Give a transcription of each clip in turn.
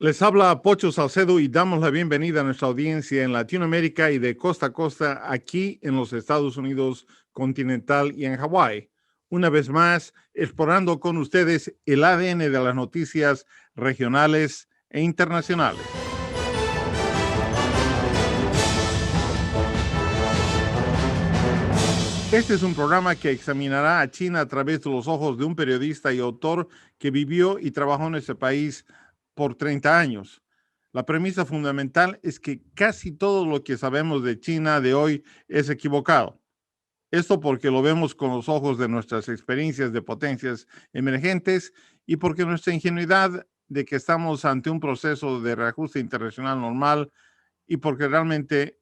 Les habla Pocho Salcedo y damos la bienvenida a nuestra audiencia en Latinoamérica y de costa a costa aquí en los Estados Unidos continental y en Hawái. Una vez más, explorando con ustedes el ADN de las noticias regionales e internacionales. Este es un programa que examinará a China a través de los ojos de un periodista y autor que vivió y trabajó en ese país por 30 años. La premisa fundamental es que casi todo lo que sabemos de China de hoy es equivocado. Esto porque lo vemos con los ojos de nuestras experiencias de potencias emergentes y porque nuestra ingenuidad de que estamos ante un proceso de reajuste internacional normal y porque realmente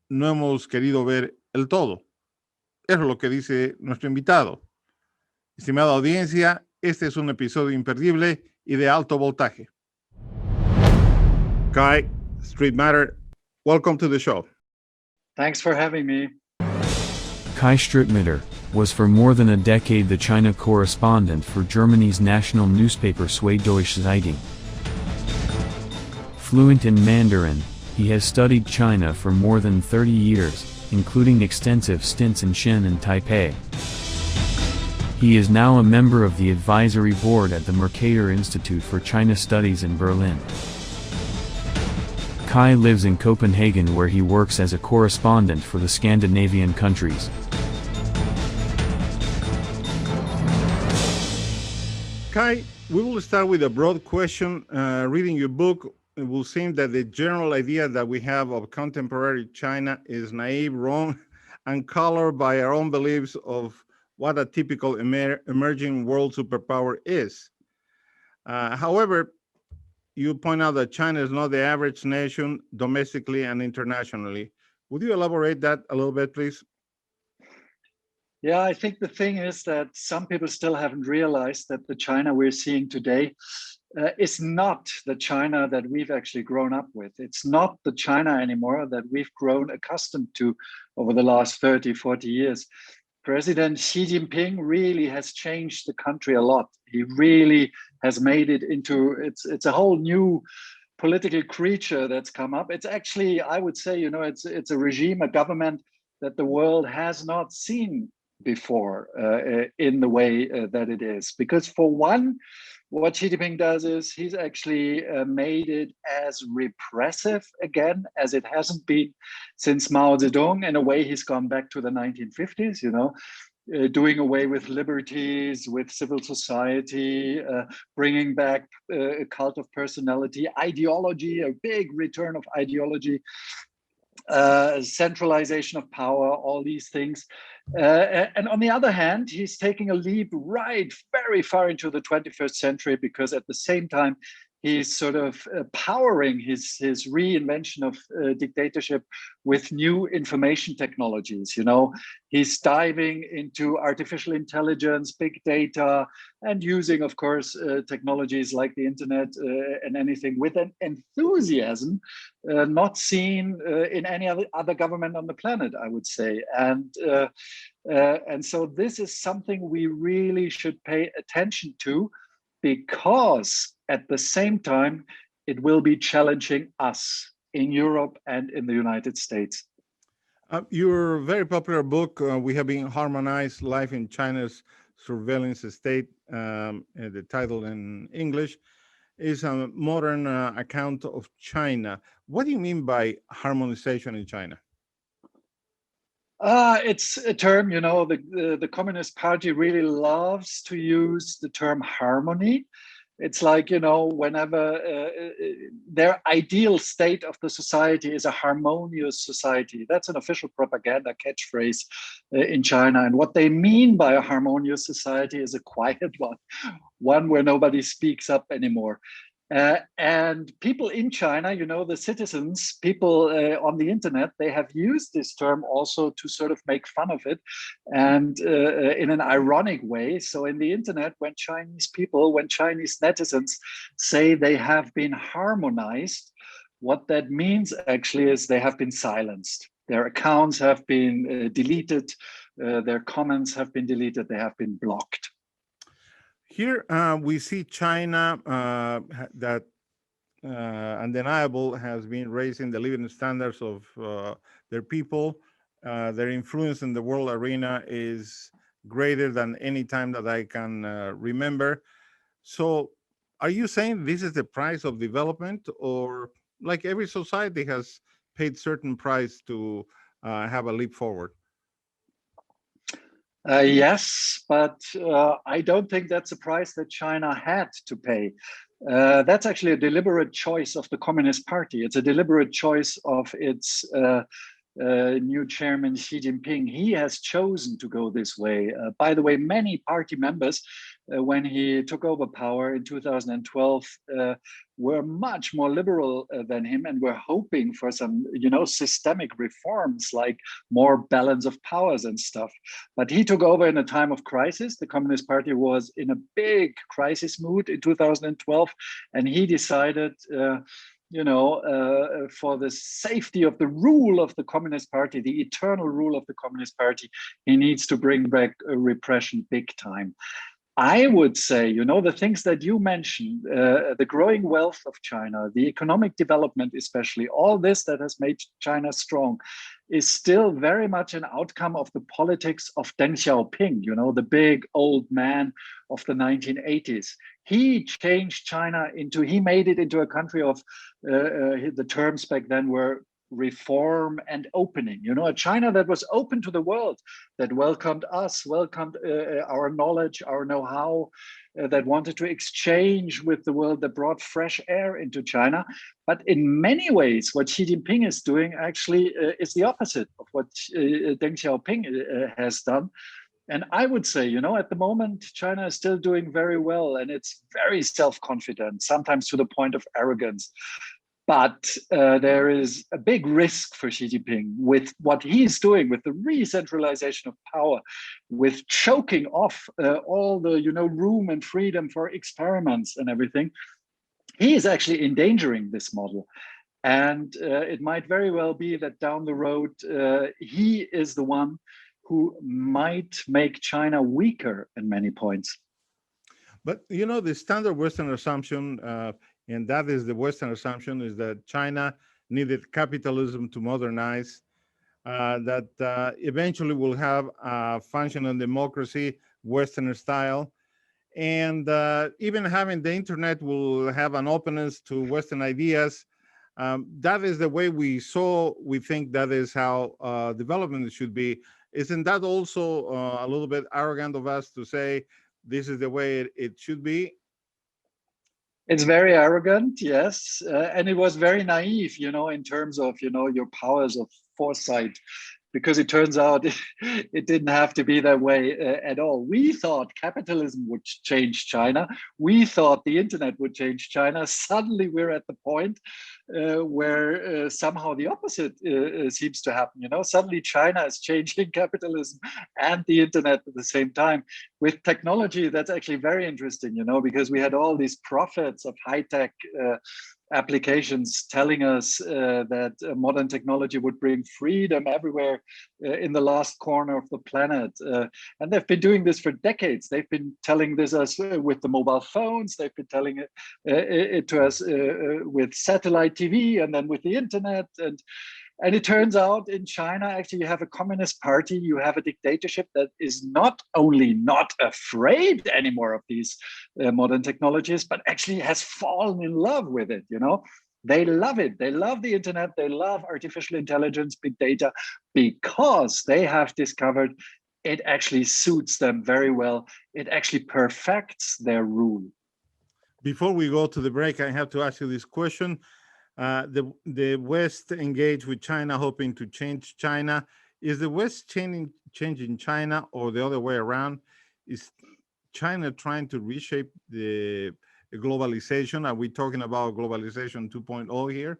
no hemos querido ver el todo. Eso es lo que dice nuestro invitado. Estimada audiencia, este es un episodio imperdible y de alto voltaje. Kai, Street Matter, welcome to the show. Thanks for having me. Kai Strittmatter was for more than a decade the China correspondent for Germany's national newspaper Süddeutsche Zeitung. Fluent in Mandarin, he has studied China for more than 30 years, including extensive stints in Shenzhen and Taipei. He is now a member of the advisory board at the Mercator Institute for China Studies in Berlin. Kai lives in Copenhagen where he works as a correspondent for the Scandinavian countries. Kai, we will start with a broad question. Reading your book, it will seem that the general idea that we have of contemporary China is naive, wrong, and colored by our own beliefs of what a typical emerging world superpower is. However, you point out that China is not the average nation domestically and internationally. Would you elaborate that a little bit, please? Yeah, I think the thing is that some people still haven't realized that the China we're seeing today is not the China that we've actually grown up with. It's not the China anymore that we've grown accustomed to over the last 30, 40 years. President Xi Jinping really has changed the country a lot. He really has made it into, it's a whole new political creature that's come up. It's actually, I would say, it's a regime, a government that the world has not seen before in the way that it is. Because for one, what Xi Jinping does is he's actually made it as repressive again as it hasn't been since Mao Zedong. In a way, he's gone back to the 1950s, doing away with liberties, with civil society, bringing back a cult of personality, ideology, a big return of ideology, centralization of power, all these things. And on the other hand, he's taking a leap very far into the 21st century, because at the same time, he's sort of powering his reinvention of dictatorship with new information technologies. He's diving into artificial intelligence, big data, and using, of course, technologies like the internet and anything with an enthusiasm not seen in any other government on the planet, I would say. And so this is something we really should pay attention to, because at the same time, it will be challenging us in Europe and in the United States. Your very popular book, We Have Been Harmonized, Life in China's Surveillance State, the title in English, is a modern account of China. What do you mean by harmonization in China? It's a term, the Communist Party really loves to use the term harmony. It's like, whenever their ideal state of the society is a harmonious society. That's an official propaganda catchphrase in China. And what they mean by a harmonious society is a quiet one where nobody speaks up anymore. And people in China, the citizens, people on the internet, they have used this term also to sort of make fun of it, and in an ironic way. So in the internet, when Chinese netizens say they have been harmonized, what that means actually is they have been silenced. Their accounts have been deleted, their comments have been deleted, they have been blocked. Here we see China that undeniable, has been raising the living standards of their people. Their influence in the world arena is greater than any time that I can remember. So, are you saying this is the price of development, or like every society has paid certain price to have a leap forward? Yes, but I don't think that's a price that China had to pay. That's actually a deliberate choice of the Communist Party. It's a deliberate choice of its new chairman Xi Jinping. He has chosen to go this way. By the way, many party members, when he took over power in 2012, were much more liberal than him and were hoping for some, systemic reforms like more balance of powers and stuff. But he took over in a time of crisis. The Communist Party was in a big crisis mood in 2012, and he decided. For the safety of the rule of the Communist Party, the eternal rule of the Communist Party, he needs to bring back repression big time. I would say, the things that you mentioned, the growing wealth of China, the economic development, especially all this that has made China strong, is still very much an outcome of the politics of Deng Xiaoping, the big old man of the 1980s. He changed China he made it into a country of, the terms back then were reform and opening, a China that was open to the world, that welcomed us, welcomed our knowledge, our know-how, that wanted to exchange with the world, that brought fresh air into China. But in many ways, what Xi Jinping is doing actually is the opposite of what Deng Xiaoping has done. And I would say, at the moment, China is still doing very well, and it's very self-confident, sometimes to the point of arrogance. But there is a big risk for Xi Jinping with what he's doing, with the re-centralization of power, with choking off all the room and freedom for experiments and everything. He is actually endangering this model. And it might very well be that down the road, he is the one who might make China weaker in many points. But the standard Western assumption, and that is the Western assumption, is that China needed capitalism to modernize, that eventually will have a functional democracy, Western style, and even having the internet will have an openness to Western ideas. That is the way we think that is how development should be. Isn't that also a little bit arrogant of us to say this is the way it should be? It's very arrogant, yes, and it was very naive, in terms of your powers of foresight, because it turns out it didn't have to be that way at all. We thought capitalism would change China. We thought the internet would change China. Suddenly we're at the point where somehow the opposite seems to happen. Suddenly China is changing capitalism and the internet at the same time. With technology, that's actually very interesting, because we had all these prophets of high-tech applications telling us that modern technology would bring freedom everywhere in the last corner of the planet. And they've been doing this for decades. They've been telling this us with the mobile phones. They've been telling it to us with satellite TV, and then with the internet. And it turns out in China, actually, you have a communist party, you have a dictatorship that is not only not afraid anymore of these modern technologies, but actually has fallen in love with it. They love it. They love the internet. They love artificial intelligence, big data, because they have discovered it actually suits them very well. It actually perfects their rule. Before we go to the break, I have to ask you this question. The West engaged with China, hoping to change China. Is the West changing China, or the other way around? Is China trying to reshape the globalization? Are we talking about globalization 2.0 here?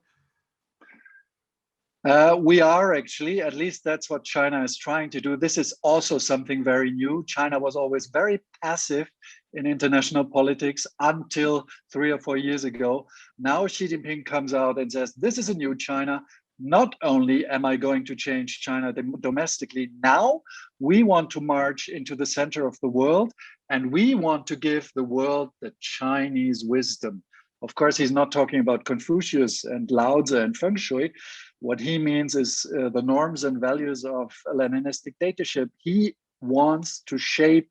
We are actually, at least that's what China is trying to do. This is also something very new. China was always very passive in international politics until 3 or 4 years ago. Now Xi Jinping comes out and says, this is a new China. Not only am I going to change China domestically, now we want to march into the center of the world, and we want to give the world the Chinese wisdom. Of course, he's not talking about Confucius and Lao Tzu and Feng Shui. What he means is the norms and values of Leninist dictatorship. He wants to shape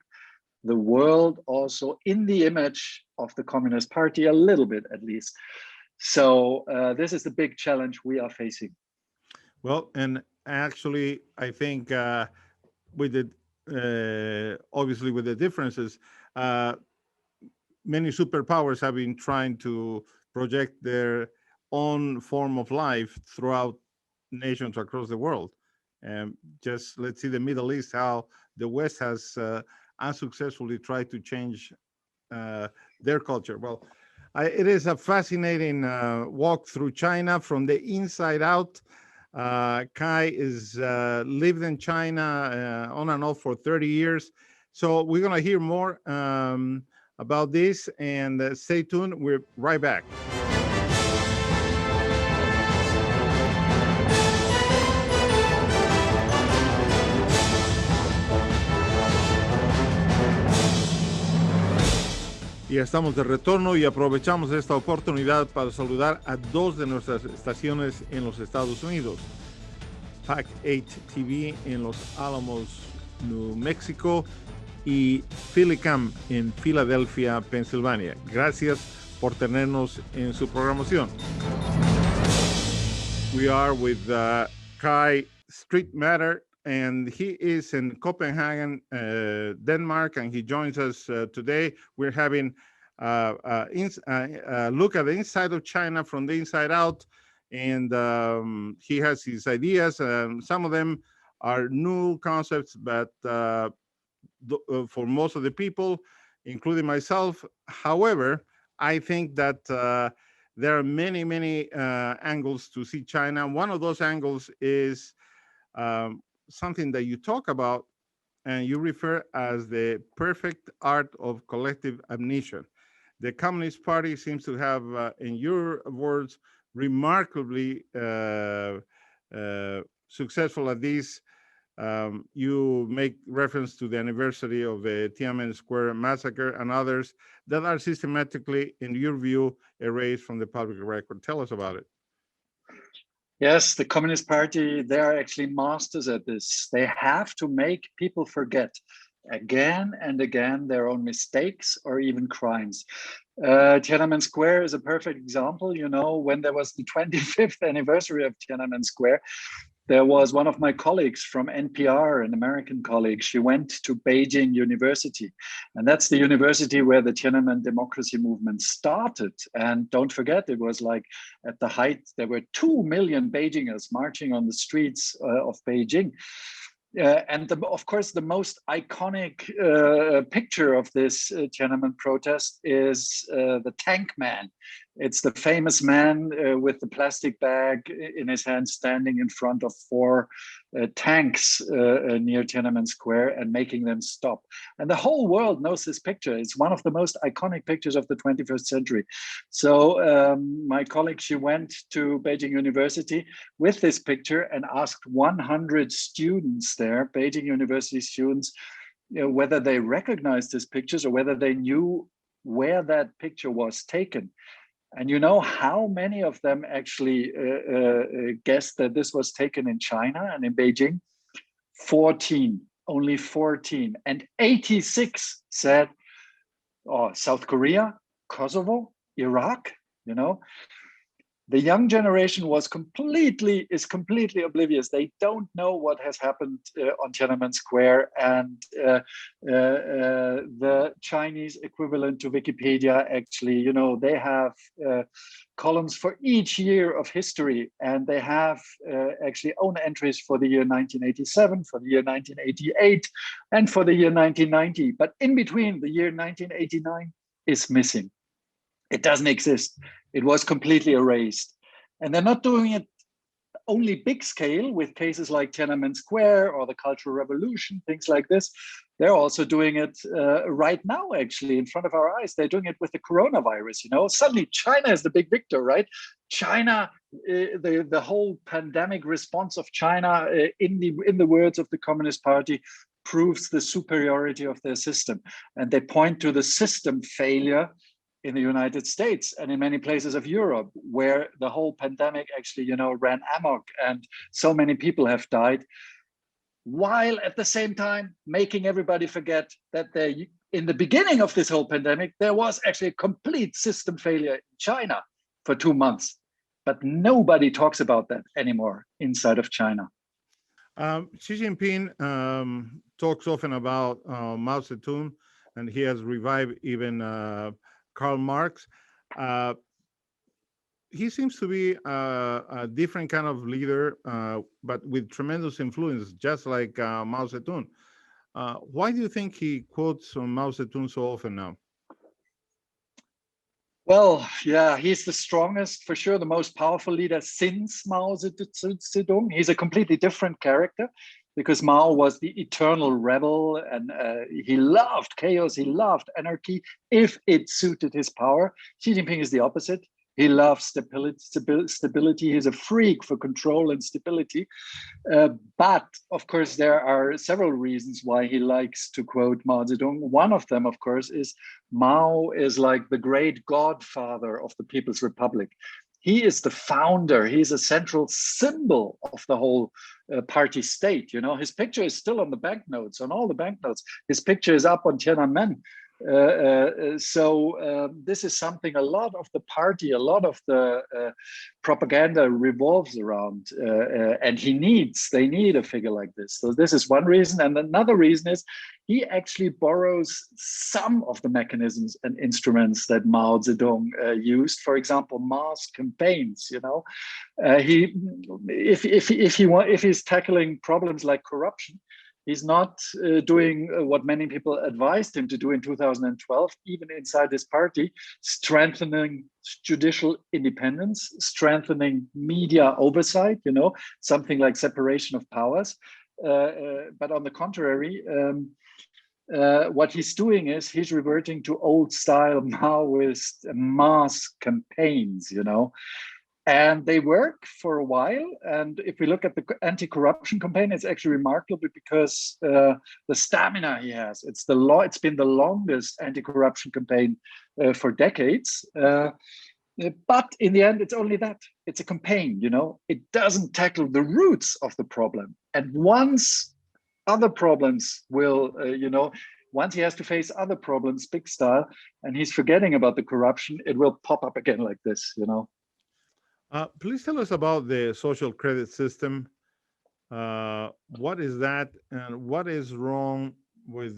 the world also in the image of the Communist Party, a little bit at least. So this is the big challenge we are facing. Well, and actually, I think with the obviously with the differences, many superpowers have been trying to project their own form of life throughout nations across the world. And just let's see the Middle East, how the West has unsuccessfully tried to change their culture. Well, it is a fascinating walk through China from the inside out. Kai is lived in China on and off for 30 years. So we're going to hear more about this, and stay tuned. We're right back. Y estamos de retorno y aprovechamos esta oportunidad para saludar a dos de nuestras estaciones en los Estados Unidos. PAC 8 TV en Los Álamos, New Mexico, y Philicam en Filadelfia, Pensilvania. Gracias por tenernos en su programación. We are with Kai Street Matter, and he is in Copenhagen, Denmark, and he joins us today. We're having a look at the inside of China from the inside out, and he has his ideas. Some of them are new concepts, but for most of the people, including myself. However, I think that there are many, many angles to see China. One of those angles is something that you talk about and you refer as the perfect art of collective amnesia. The Communist Party seems to have, in your words, remarkably successful at this. You make reference to the anniversary of the Tiananmen Square massacre and others that are systematically, in your view, erased from the public record. Tell us about it. Yes, the Communist Party, they are actually masters at this. They have to make people forget again and again their own mistakes or even crimes. Tiananmen Square is a perfect example. You know, when there was the 25th anniversary of Tiananmen Square, there was one of my colleagues from NPR, an American colleague. She went to Beijing University, and that's the university where the Tiananmen democracy movement started. And don't forget, it was like at the height, there were 2 million Beijingers marching on the streets of Beijing. And of course, the most iconic picture of this Tiananmen protest is the tank man. It's the famous man with the plastic bag in his hand standing in front of 4 tanks near Tiananmen Square and making them stop. And the whole world knows this picture. It's one of the most iconic pictures of the 21st century. So my colleague, she went to Beijing University with this picture and asked 100 students there, Beijing University students, whether they recognized these pictures or whether they knew where that picture was taken. And you know how many of them actually guessed that this was taken in China and in Beijing? 14, only 14. And 86 said, oh, South Korea, Kosovo, Iraq, you know. The young generation is completely oblivious. They don't know what has happened on Tiananmen Square, and the Chinese equivalent to Wikipedia, actually, you know, they have columns for each year of history, and they have actually own entries for the year 1987, for the year 1988, and for the year 1990. But in between, the year 1989 is missing. It doesn't exist. It was completely erased. And they're not doing it only big scale with cases like Tiananmen Square or the Cultural Revolution, things like this. They're also doing it right now, actually, in front of our eyes. They're doing it with the coronavirus, you know. Suddenly China is the big victor, right? China, the whole pandemic response of China, in the words of the Communist Party, proves the superiority of their system. And they point to the system failure in the United States and in many places of Europe, where the whole pandemic actually, ran amok and so many people have died, while at the same time making everybody forget that in the beginning of this whole pandemic, there was actually a complete system failure in China for 2 months. But nobody talks about that anymore inside of China. Xi Jinping talks often about Mao Zedong, and he has revived even Karl Marx. He seems to be a different kind of leader, but with tremendous influence, just like Mao Zedong. Why do you think he quotes Mao Zedong so often now? Well, yeah, he's the strongest, for sure, the most powerful leader since Mao Zedong. He's a completely different character because Mao was the eternal rebel, and he loved chaos, he loved anarchy if it suited his power. Xi Jinping is the opposite. He loves stability. He's a freak for control and stability. But of course, there are several reasons why he likes to quote Mao Zedong. One of them, of course, is Mao is like the great godfather of the People's Republic. He is the founder. He's a central symbol of the whole party state. His picture is still on the banknotes, on all the banknotes. His picture is up on Tiananmen. So this is something a lot of the party, a lot of the propaganda revolves around, and they need a figure like this. So this is one reason. And another reason is he actually borrows some of the mechanisms and instruments that Mao Zedong used. For example, mass campaigns. If he's tackling problems like corruption, he's not doing what many people advised him to do in 2012, even inside his party, strengthening judicial independence, strengthening media oversight, something like separation of powers. But on the contrary, what he's doing is he's reverting to old style Maoist mass campaigns, and they work for a while. And if we look at the anti-corruption campaign, it's actually remarkable because the stamina he has. It's been the longest anti-corruption campaign for decades. But in the end, it's only that. It's a campaign. It doesn't tackle the roots of the problem. And once other problems will, once he has to face other problems, big style, and he's forgetting about the corruption, it will pop up again like this. Please tell us about the social credit system. What is that, and what is wrong with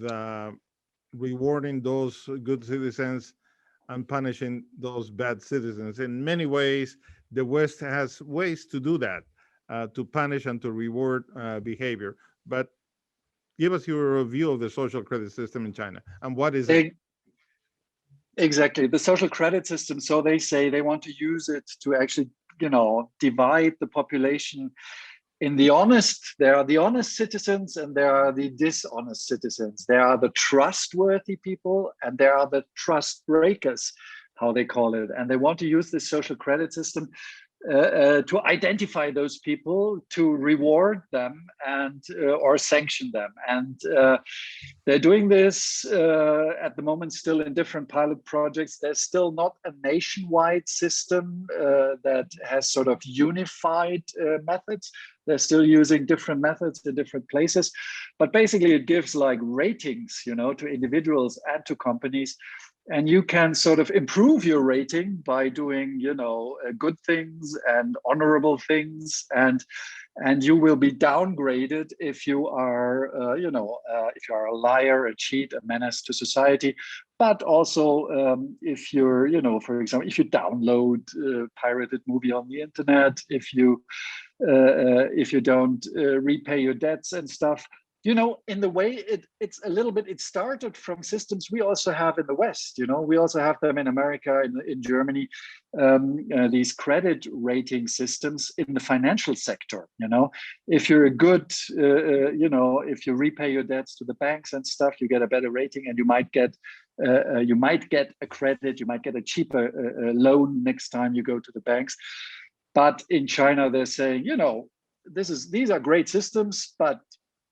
rewarding those good citizens and punishing those bad citizens? In many ways, the West has ways to do that, to punish and to reward behavior. But give us your view of the social credit system in China, and what is it? Exactly, the social credit system. So they say they want to use it to actually divide the population in there are the honest citizens and there are the dishonest citizens. There are the trustworthy people and there are the trust breakers, how they call it. And they want to use this social credit system to identify those people, to reward them and or sanction them. And they're doing this at the moment still in different pilot projects. There's still not a nationwide system that has sort of unified methods. They're still using different methods in different places, but basically it gives like ratings, to individuals and to companies. And you can sort of improve your rating by doing, good things and honorable things, and you will be downgraded if you are, if you are a liar, a cheat, a menace to society. But also, if you're, for example, if you download a pirated movie on the internet, if you don't repay your debts and stuff. In the way it's a little bit, it started from systems we also have in the West. We also have them in America, in Germany, these credit rating systems in the financial sector. If you're a good, if you repay your debts to the banks and stuff, you get a better rating, and you might get a credit, you might get a cheaper loan next time you go to the banks. But in China, they're saying, these are great systems, but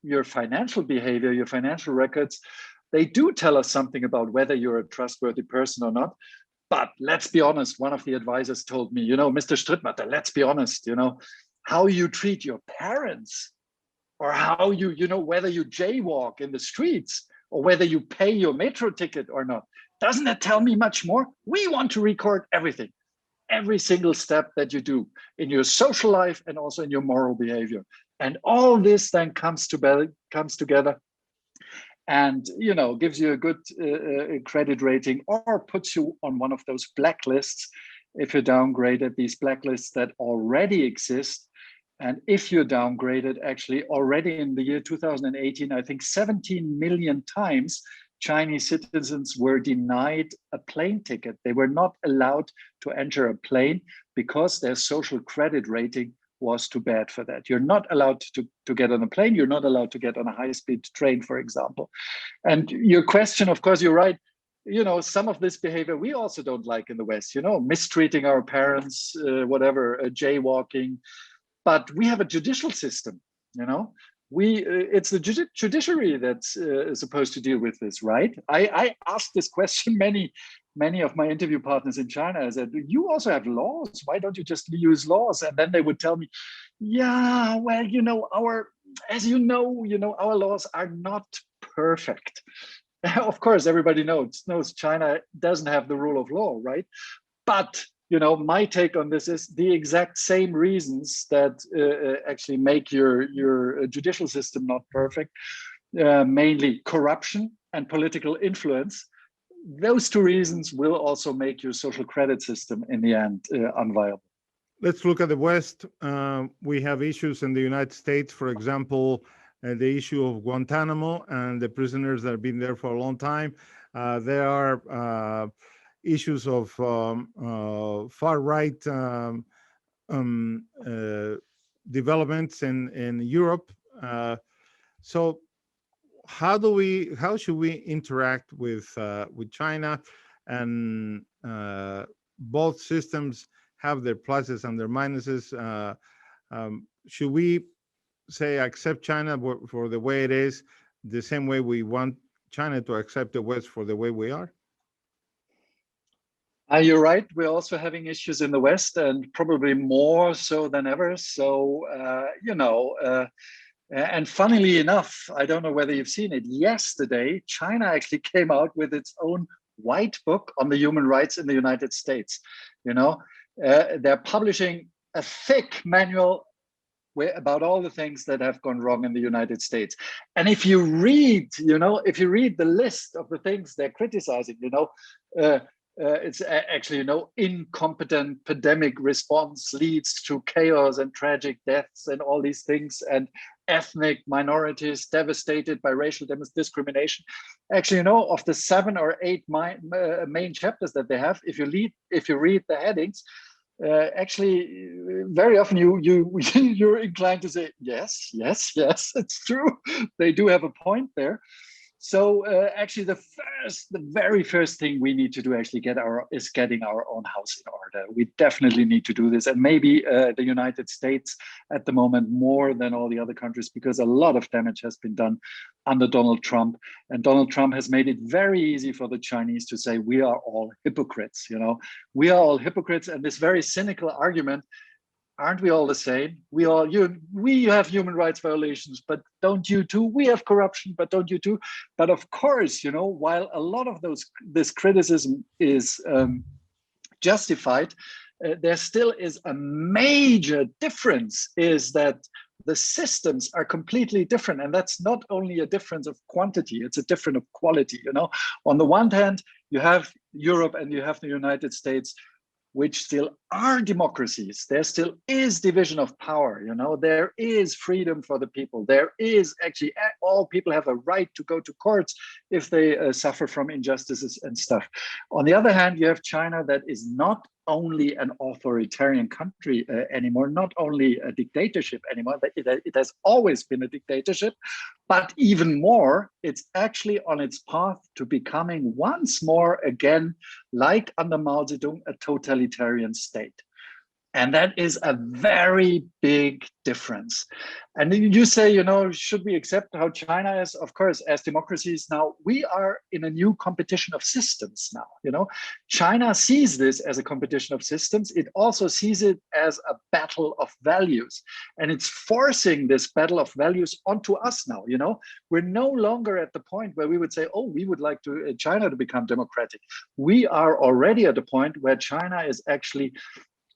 your financial behavior, your financial records, they do tell us something about whether you're a trustworthy person or not. But let's be honest, one of the advisors told me, Mr. Strittmatter, let's be honest, how you treat your parents, or how whether you jaywalk in the streets or whether you pay your metro ticket or not, doesn't that tell me much more? We want to record everything, every single step that you do in your social life and also in your moral behavior. And all this then comes together and gives you a good credit rating, or puts you on one of those blacklists if you're downgraded, these blacklists that already exist. And if you're downgraded, actually already in the year 2018, I think 17 million times Chinese citizens were denied a plane ticket. They were not allowed to enter a plane because their social credit rating was too bad for that. You're not allowed to get on a plane. You're not allowed to get on a high-speed train, for example. And your question, of course, you're right. Some of this behavior we also don't like in the West, mistreating our parents, jaywalking. But we have a judicial system, it's the judiciary that's supposed to deal with this, right? I asked this question many of my interview partners in China. I said, you also have laws. Why don't you just use laws? And then they would tell me, yeah, well, our laws are not perfect. Of course, everybody knows China doesn't have the rule of law, right? But my take on this is the exact same reasons that actually make your judicial system not perfect, mainly corruption and political influence. Those two reasons will also make your social credit system in the end unviable. Let's look at the West. We have issues in the United States, for example, the issue of Guantanamo and the prisoners that have been there for a long time. There are issues of far-right developments in Europe. So how should we interact with China? And both systems have their pluses and their minuses. Should we say accept China for the way it is, the same way we want China to accept the West for the way we are? You're right. We're also having issues in the West, and probably more so than ever. So, and funnily enough, I don't know whether you've seen it, yesterday, China actually came out with its own white book on the human rights in the United States. They're publishing a thick manual about all the things that have gone wrong in the United States. And if you read, the list of the things they're criticizing, it's actually, incompetent pandemic response leads to chaos and tragic deaths and all these things, and ethnic minorities devastated by racial discrimination. Actually, of the 7 or 8 main chapters that they have, if you read the headings, actually, very often you're inclined to say yes, it's true. They do have a point there. So actually, the very first thing we need to do actually is getting our own house in order. We definitely need to do this, and maybe the United States at the moment more than all the other countries, because a lot of damage has been done under Donald Trump, and Donald Trump has made it very easy for the Chinese to say we are all hypocrites. We are all hypocrites, and this very cynical argument. Aren't we all the same? We have human rights violations, but don't you too? We have corruption, but don't you too? But of course, while a lot of this criticism is justified, there still is a major difference, is that the systems are completely different. And that's not only a difference of quantity, it's a difference of quality. On the one hand, you have Europe and you have the United States, which still are democracies. There still is division of power. There is freedom for the people. There is actually, all people have a right to go to courts if they suffer from injustices and stuff. On the other hand, you have China that is not only an authoritarian country anymore, not only a dictatorship anymore. It has always been a dictatorship, but even more, it's actually on its path to becoming once more again, like under Mao Zedong, a totalitarian state. And that is a very big difference. And you say, should we accept how China is? Of course, as democracies now, we are in a new competition of systems now. China sees this as a competition of systems. It also sees it as a battle of values. And it's forcing this battle of values onto us now. We're no longer at the point where we would say, oh, we would like China to become democratic. We are already at the point where China is actually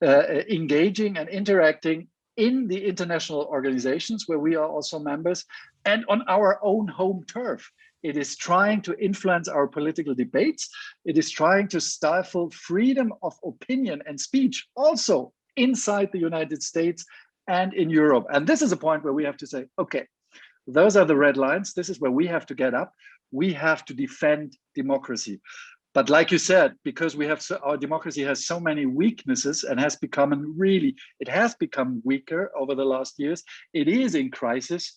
engaging and interacting in the international organizations where we are also members and on our own home turf. It is trying to influence our political debates. It is trying to stifle freedom of opinion and speech also inside the United States and in Europe. And this is a point where we have to say, okay, those are the red lines. This is where we have to get up. We have to defend democracy. But like you said, because our democracy has so many weaknesses and has become weaker over the last years. It is in crisis.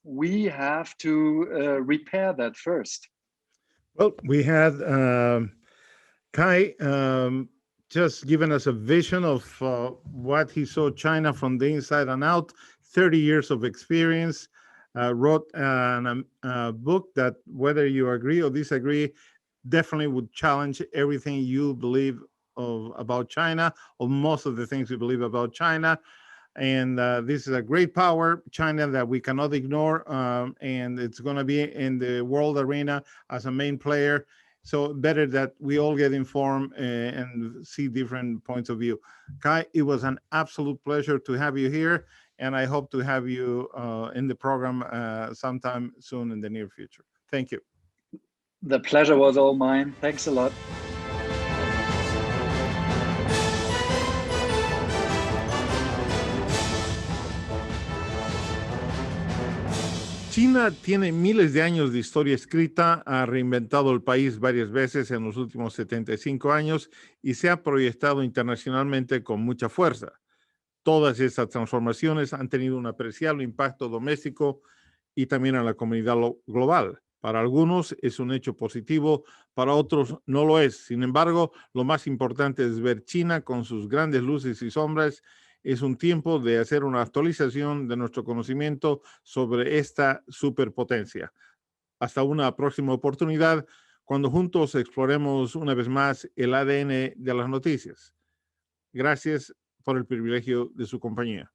We have to repair that first. Well, we had Kai just given us a vision of what he saw China from the inside and out, 30 years of experience, wrote a book that, whether you agree or disagree, definitely would challenge everything you believe about China, or most of the things you believe about China. And this is a great power, China, that we cannot ignore. And it's going to be in the world arena as a main player. So better that we all get informed and see different points of view. Kai, it was an absolute pleasure to have you here. And I hope to have you in the program sometime soon in the near future. Thank you. The pleasure was all mine. Thanks a lot. China tiene miles de años de historia escrita, ha reinventado el país varias veces en los últimos 75 años y se ha proyectado internacionalmente con mucha fuerza. Todas estas transformaciones han tenido un apreciable impacto doméstico y también en la comunidad global. Para algunos es un hecho positivo, para otros no lo es. Sin embargo, lo más importante es ver China con sus grandes luces y sombras. Es un tiempo de hacer una actualización de nuestro conocimiento sobre esta superpotencia. Hasta una próxima oportunidad, cuando juntos exploremos una vez más el ADN de las noticias. Gracias por el privilegio de su compañía.